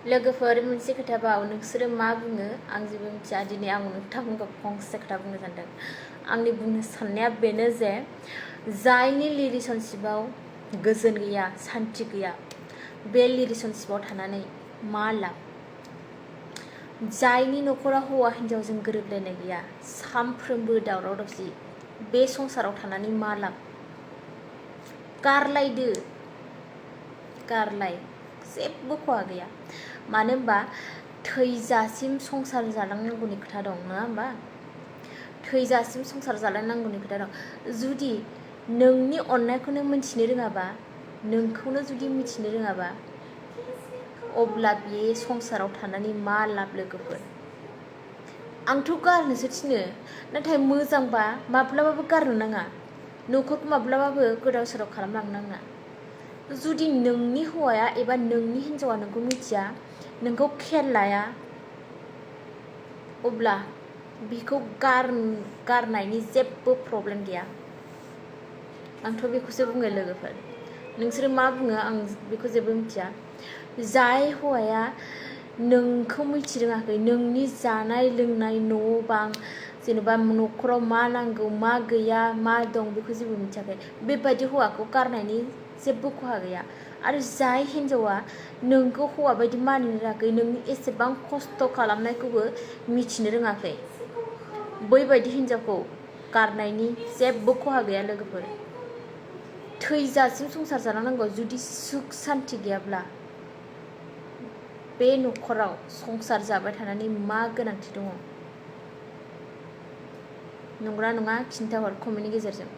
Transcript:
लोगोफोर मोनसे खोथाबाव नोंसोरो मा बुङो आं जेबो मिथिया दिनै आं नोंथांमोनखौ फंसे खोथा बुंनो सानदों आंनि बुंनो साननाया बेनो जे जायनि रिलेशनशिपआव गोजोन गैया सान्थि गैया बे रिलेशनशिपआव थानानै मा लाब जायनि न'खराव हौवा हिन्जावजों गोरोबलायनाय गैया सानफ्रोमबो दावराव दावसि बे संसाराव थानानै मा लाब गारलाय जेबो खहा गैया मानो होनबा थैजासिम संसार जालांनांगौनि खोथा दं नङा होमबा थैजासिम संसार जालांनांगौनि खोथा दं जुदि नोंनि अननायखौनो मिथिनो रोङाबा नोंखौनो जुदि मिथिनो रोङाबा अब्ला बे संसाराव थानानै मा लाब लोगोफोर आंथ' गारनोसो थिनो नाथाय मोजांबा माब्लाबाबो गारनो नाङा न'खरखौ माब्लाबाबो गोदाव सोराव खालामलांनो नाङा जुदि नोंनि हौवाया एबा नोंनि हिन्जावा नोंखौ मिथिया नोंखौ खेल लाया अब्ला बिखौ गारनायनि जेबो प्रब्लेम गैया आंथ' बेखौसो बुङो लोगोफोर नोंसोरो मा बुङो आं बेखौ जेबो मिथिया जाय हौवाया नोंखौ मिथिरोङाखै नोंनि जानाय लोंनाय न' बां जेनेबा न'खराव मा नांगौ मा गैया मा दं बेखौ जेबो मिथियाखै बेबायदि हौवाखौ गारनायनि जेबो खहा गैया आरो जाय हिन्जावा नोंखौ हौवा बायदि मानिनो रोङाखै नोंनि एसेबां खस्थ' खालामनायखौबो मिथिनो रोङाखै बैबायदि हिन्जावखौ गारनायनि जेबो खहा गैया लोगोफोर थैजासिम संसार जालांनांगौ जुदि सुख सान्थि गैयाब्ला बे न'खराव संसार जाबाय थानानै मा गोनांथि दङ नंगौना नङा खिन्थाहर कमेन्टनि गेजेरजों